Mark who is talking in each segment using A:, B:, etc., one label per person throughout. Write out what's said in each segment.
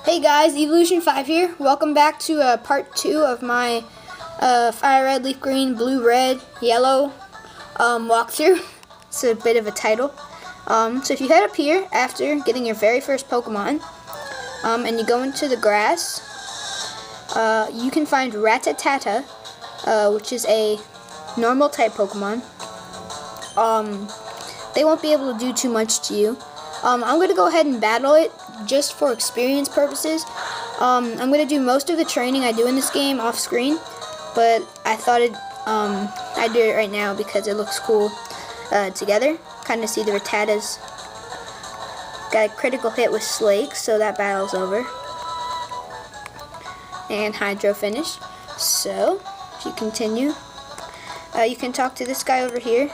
A: Hey guys, Evolution5 here. Welcome back to part 2 of my Fire Red, Leaf Green, Blue, Red, Yellow walkthrough. It's a bit of a title. So if you head up here after getting your very first Pokemon, and you go into the grass, you can find Rattata, which is a normal type Pokemon. They won't be able to do too much to you. I'm going to go ahead and battle it just for experience purposes. I'm going to do most of the training I do in this game off screen, but I thought I'd do it right now because it looks cool together. Kind of see the Rattatas. Got a critical hit with Slake, so that battle's over. And Hydro finish. So, if you continue, you can talk to this guy over here.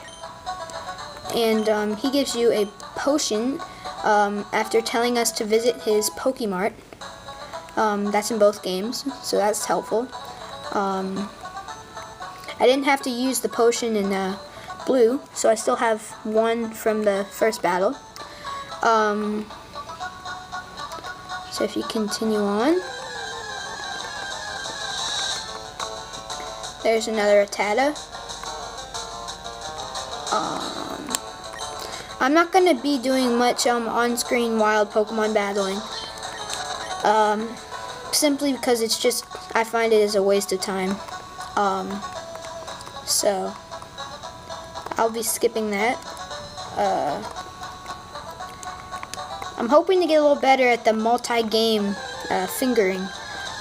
A: And he gives you a potion after telling us to visit his Pokemart. That's in both games, so that's helpful. I didn't have to use the potion in Blue, so I still have one from the first battle. So if you continue on, there's another Rattata. I'm not going to be doing much on-screen wild Pokemon battling. Simply because it's just, I find it is a waste of time. So, I'll be skipping that. I'm hoping to get a little better at the multi-game fingering.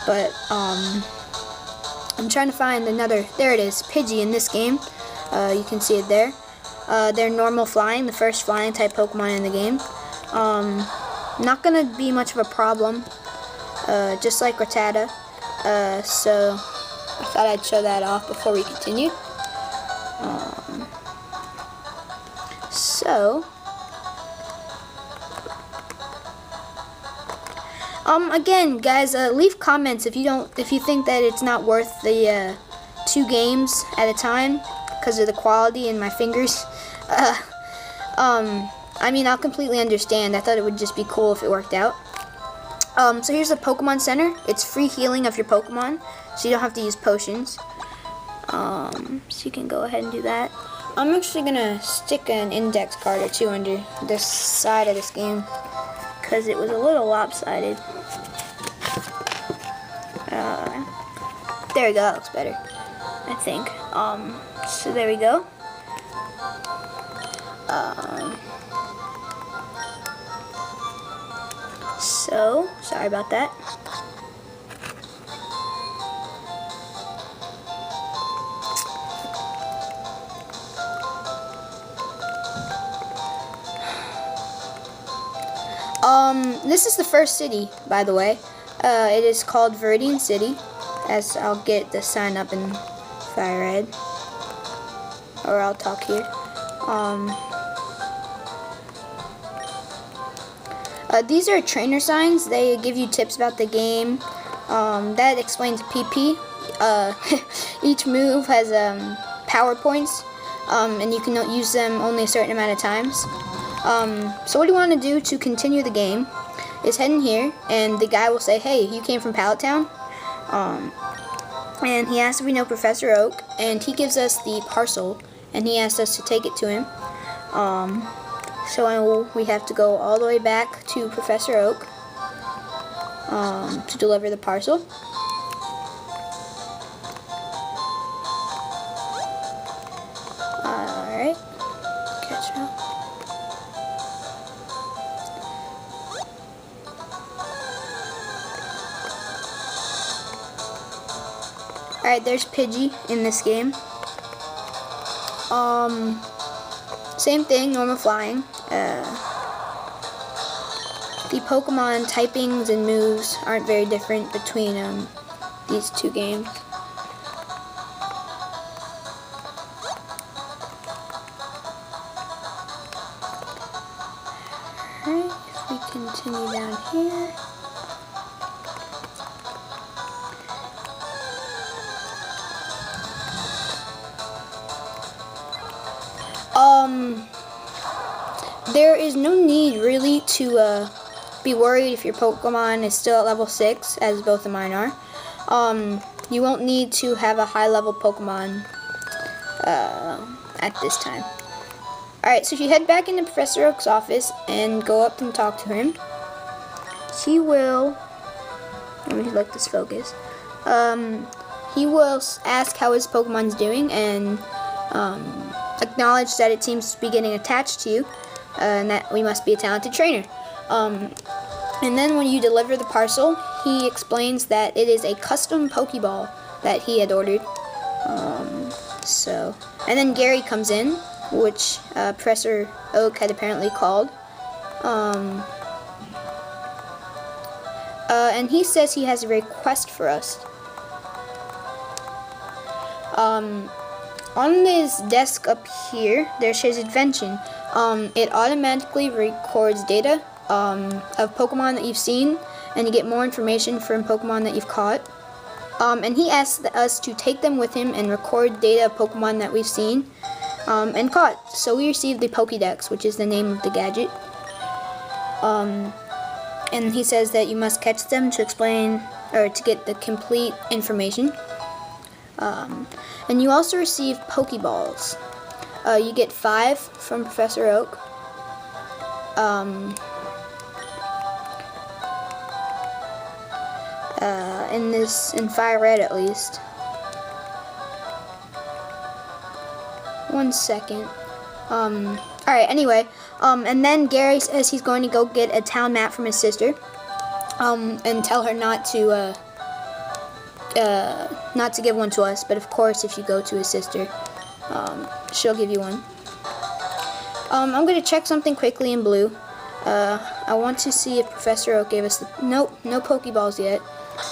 A: But, I'm trying to find another, there it is, Pidgey in this game. You can see it there. They're normal flying, the first flying type Pokemon in the game. Not gonna be much of a problem, just like Rattata. So I thought I'd show that off before we continue. Again, guys, leave comments if you think that it's not worth the 2 games at a time because of the quality in my fingers. I mean, I'll completely understand. I thought it would just be cool if it worked out. So here's the Pokemon Center. It's free healing of your Pokemon, so you don't have to use potions. So you can go ahead and do that. I'm actually gonna stick an index card or 2 under this side of this game because it was a little lopsided. There we go. That looks better, I think. So there we go. So, sorry about that. This is the first city, by the way. It is called Viridian City, as I'll get the sign up in Fire Red. Or I'll talk here. These are trainer signs. They give you tips about the game. That explains PP. Each move has power points, and you can use them only a certain amount of times. So what you want to do to continue the game is head in here, and the guy will say, "Hey, you came from Pallet Town?" And he asks if we know Professor Oak, and he gives us the parcel, and he asked us to take it to him. So we have to go all the way back to Professor Oak to deliver the parcel. Alright, catch up. Alright, there's Pidgey in this game. Same thing, normal flying. The Pokemon typings and moves aren't very different between these 2 games. Alright, if we continue down here. There is no need really to be worried if your Pokemon is still at level 6, as both of mine are. You won't need to have a high level Pokemon at this time. Alright, so if you head back into Professor Oak's office and go up and talk to him, he will, let me let this focus, he will ask how his Pokemon's doing and acknowledge that it seems to be getting attached to you and that we must be a talented trainer. And then when you deliver the parcel, he explains that it is a custom Pokeball that he had ordered. And then Gary comes in, which Professor Oak had apparently called. And he says he has a request for us. On his desk up here, there's his invention. It automatically records data of Pokemon that you've seen, and you get more information from Pokemon that you've caught. And he asked us to take them with him and record data of Pokemon that we've seen and caught. So we received the Pokédex, which is the name of the gadget. And he says that you must catch them to explain, or to get the complete information. And you also receive Pokeballs. You get 5 from Professor Oak. In FireRed at least. 1 second. Alright, anyway. And then Gary says he's going to go get a town map from his sister. And tell her not to give one to us, but of course if you go to his sister, she'll give you one. I'm going to check something quickly in blue. I want to see if Professor Oak gave us the... Nope, no Pokeballs yet.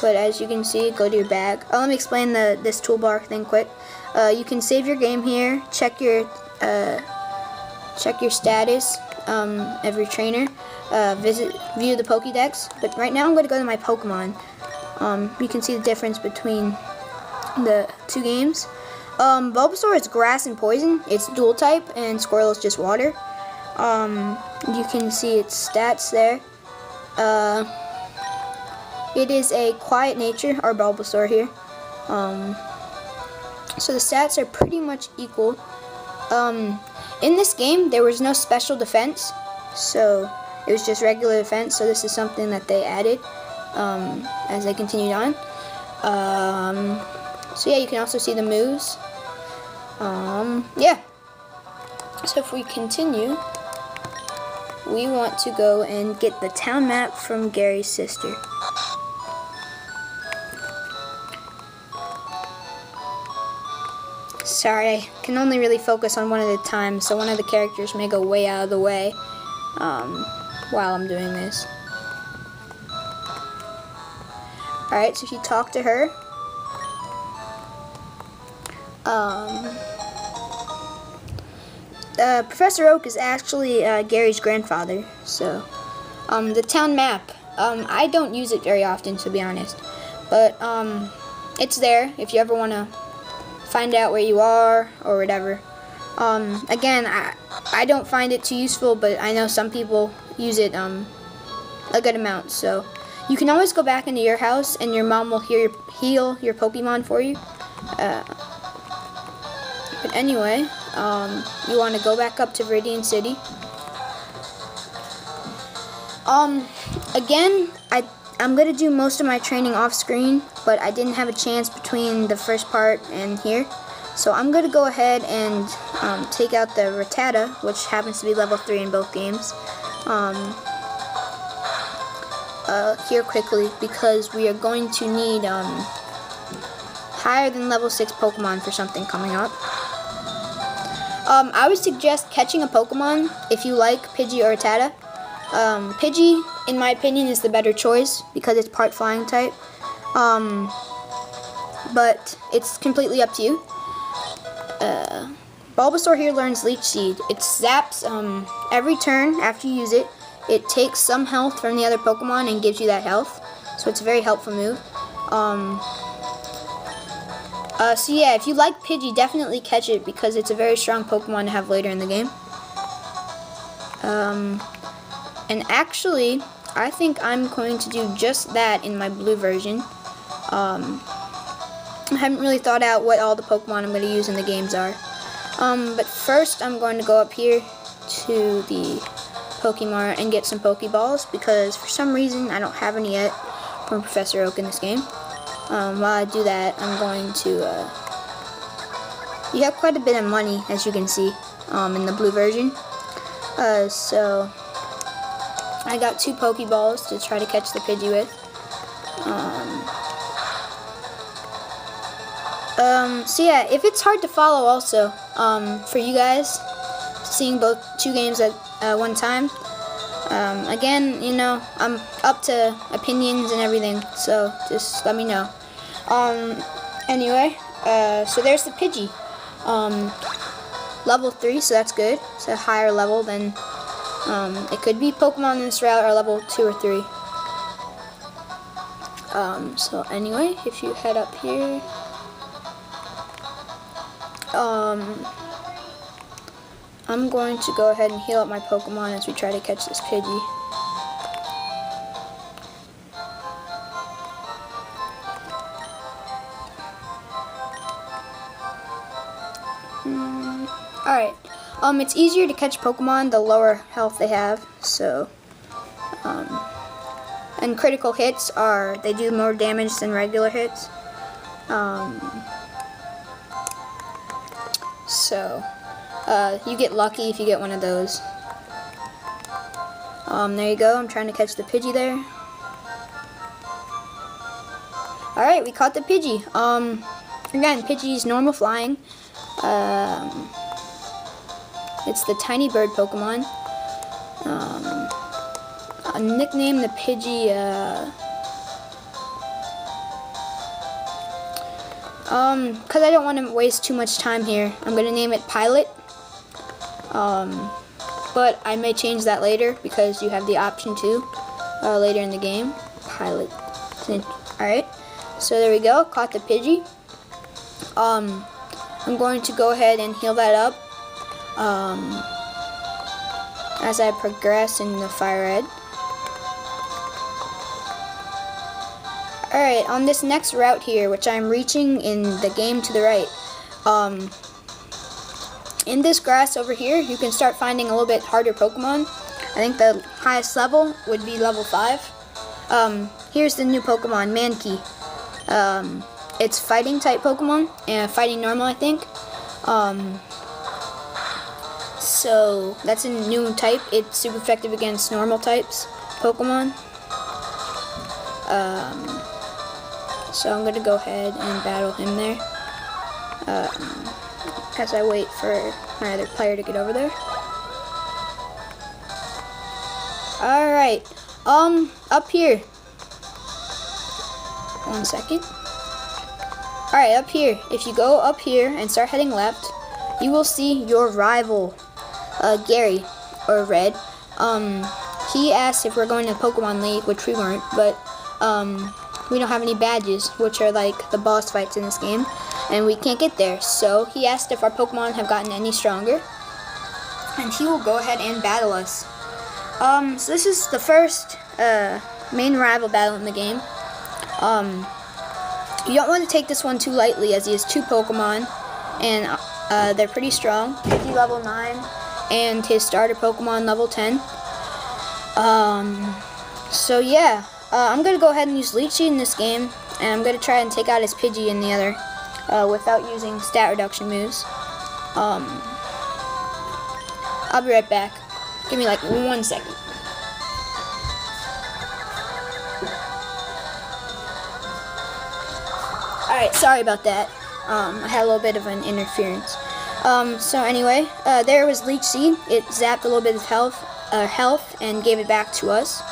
A: But as you can see, go to your bag. Let me explain this toolbar thing quick. You can save your game here, check your status of your trainer, view the Pokédex. But right now I'm going to go to my Pokemon. You can see the difference between the two games. Bulbasaur is grass and poison. It's dual type, and Squirtle is just water. You can see its stats there. It is a quiet nature, our Bulbasaur here. So the stats are pretty much equal. In this game, there was no special defense, so it was just regular defense. So this is something that they added as they continued on. So yeah, you can also see the moves. Yeah. So if we continue, we want to go and get the town map from Gary's sister. Sorry, I can only really focus on one at a time, so one of the characters may go way out of the way while I'm doing this. Alright, so if you talk to her, Professor Oak is actually Gary's grandfather, so the town map, I don't use it very often, to be honest, but it's there if you ever want to find out where you are or whatever. Again, I don't find it too useful, but I know some people use it a good amount, so you can always go back into your house and your mom will heal your Pokemon for you. But anyway, you want to go back up to Viridian City. Again, I'm going to do most of my training off screen, but I didn't have a chance between the first part and here. So I'm going to go ahead and take out the Rattata, which happens to be level 3 in both games, here quickly, because we are going to need higher than level 6 Pokemon for something coming up. I would suggest catching a Pokemon if you like Pidgey or Rattata. Pidgey, in my opinion, is the better choice because it's part flying type. But it's completely up to you. Bulbasaur here learns Leech Seed. It zaps every turn after you use it. It takes some health from the other Pokemon and gives you that health. So it's a very helpful move. So yeah, if you like Pidgey, definitely catch it because it's a very strong Pokemon to have later in the game. And actually, I think I'm going to do just that in my blue version. I haven't really thought out what all the Pokemon I'm going to use in the games are. But first I'm going to go up here to the Pokemon and get some Pokeballs, because for some reason I don't have any yet from Professor Oak in this game. While I do that, I'm going to... you have quite a bit of money, as you can see, in the blue version. So I got 2 Pokeballs to try to catch the Pidgey with. So yeah, if it's hard to follow also, for you guys, seeing both 2 games at one time, again, you know, I'm up to opinions and everything, so just let me know. Anyway, so there's the Pidgey. Level 3, so that's good. It's a higher level than it could be. Pokemon in this route are level 2 or 3. So anyway, if you head up here, I'm going to go ahead and heal up my Pokemon as we try to catch this Pidgey. Alright, it's easier to catch Pokemon the lower health they have, so, and critical hits they do more damage than regular hits, so, you get lucky if you get one of those. There you go, I'm trying to catch the Pidgey there. Alright, we caught the Pidgey. Again, Pidgey's normal flying. It's the tiny bird Pokemon. I nicknamed the Pidgey, because I don't want to waste too much time here, I'm going to name it Pilot. But I may change that later, because you have the option to, later in the game. Pilot. Alright, so there we go, caught the Pidgey. I'm going to go ahead and heal that up as I progress in the FireRed. Alright, on this next route here, which I'm reaching in the game to the right, in this grass over here, you can start finding a little bit harder Pokemon. I think the highest level would be level 5. Here's the new Pokemon, Mankey. It's fighting type Pokemon, and fighting normal, I think. So that's a new type. It's super effective against normal types Pokemon. So I'm gonna go ahead and battle him there, as I wait for my other player to get over there. Alright, up here. One second. Alright, up here. If you go up here and start heading left, you will see your rival, Gary, or Red. He asked if we're going to Pokemon League, which we weren't, but, we don't have any badges, which are like the boss fights in this game, and we can't get there. So he asked if our Pokemon have gotten any stronger, and he will go ahead and battle us. So this is the first, main rival battle in the game. You don't want to take this one too lightly, as he has 2 Pokemon, and they're pretty strong. Pidgey level 9, and his starter Pokemon level 10. So yeah, I'm going to go ahead and use Leech Seed in this game, and I'm going to try and take out his Pidgey in the other, without using stat reduction moves. I'll be right back. Give me like 1 second. Alright, sorry about that. I had a little bit of an interference. So anyway, there was Leech Seed. It zapped a little bit of health and gave it back to us.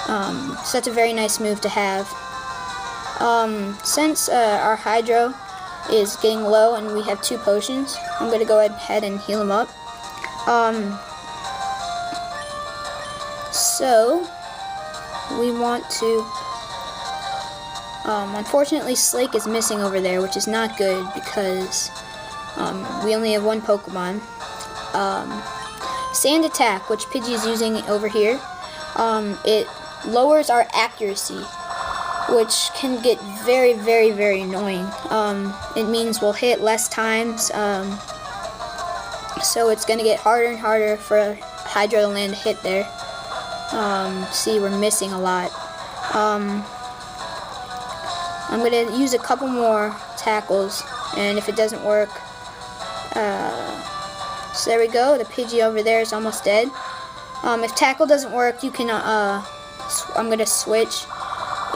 A: So that's a very nice move to have. Since our Hydro is getting low and we have 2 potions, I'm going to go ahead and heal him up. So we want to... unfortunately, Slake is missing over there, which is not good because we only have 1 Pokemon. Sand Attack, which Pidgey is using over here, it lowers our accuracy, which can get very, very, very annoying. It means we'll hit less times, so it's going to get harder and harder for Hydro to land a hit there. See, we're missing a lot. I'm going to use a couple more tackles, and if it doesn't work, so there we go. The Pidgey over there is almost dead. If tackle doesn't work, you can, I'm going to switch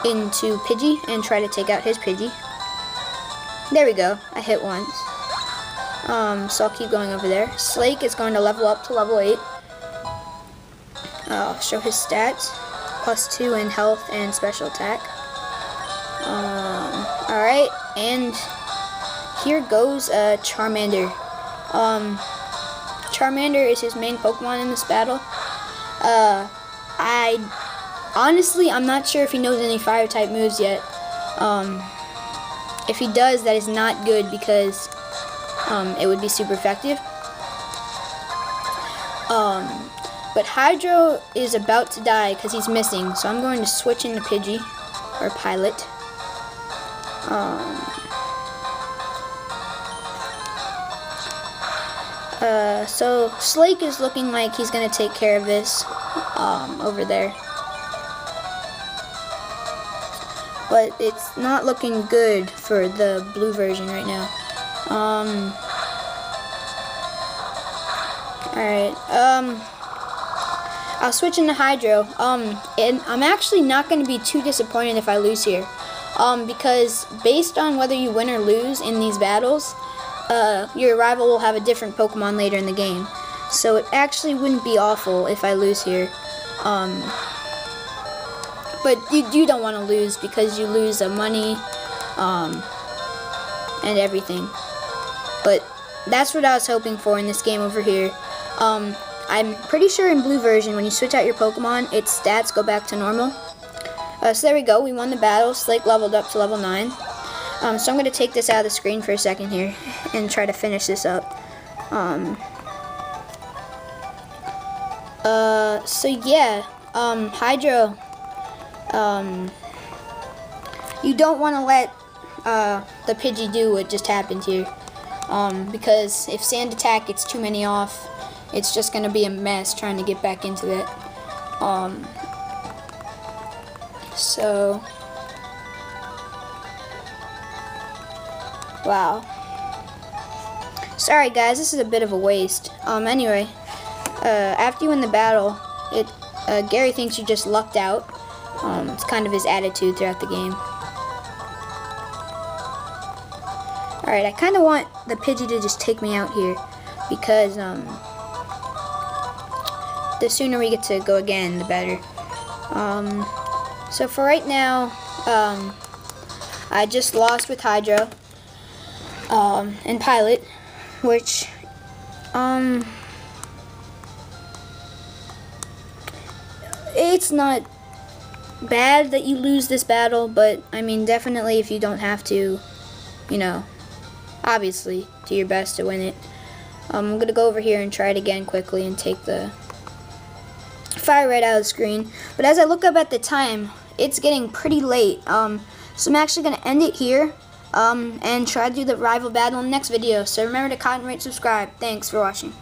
A: into Pidgey and try to take out his Pidgey. There we go. I hit once. So I'll keep going over there. Slake is going to level up to level 8. I'll show his stats. +2 in health and special attack. Alright, and here goes Charmander. Charmander is his main Pokemon in this battle. I'm not sure if he knows any fire type moves yet. If he does, that is not good because it would be super effective. But Hydro is about to die because he's missing, so I'm going to switch into Pidgey, or Pilot. So Slake is looking like he's going to take care of this over there. But it's not looking good for the blue version right now. Alright, I'll switch into Hydro. And I'm actually not going to be too disappointed if I lose here. Because based on whether you win or lose in these battles, your rival will have a different Pokemon later in the game. So it actually wouldn't be awful if I lose here. But you don't want to lose because you lose money and everything. But that's what I was hoping for in this game over here. I'm pretty sure in blue version, when you switch out your Pokemon, its stats go back to normal. So there we go. We won the battle. Slake leveled up to level 9. So I'm going to take this out of the screen for a second here and try to finish this up. So yeah, Hydro, you don't want to let the Pidgey do what just happened here, because if Sand Attack gets too many off, it's just going to be a mess trying to get back into it. So, wow. Sorry guys, this is a bit of a waste. Anyway, after you win the battle, Gary thinks you just lucked out. It's kind of his attitude throughout the game. Alright, I kind of want the Pidgey to just take me out here, because the sooner we get to go again, the better. So for right now, I just lost with Hydro and Pilot, which it's not bad that you lose this battle, but I mean, definitely if you don't have to, you know, obviously do your best to win it. I'm gonna go over here and try it again quickly and take the FireRed out of the screen. But as I look up at the time, it's getting pretty late. So I'm actually gonna end it here and try to do the rival battle in the next video. So remember to comment, rate, subscribe. Thanks for watching.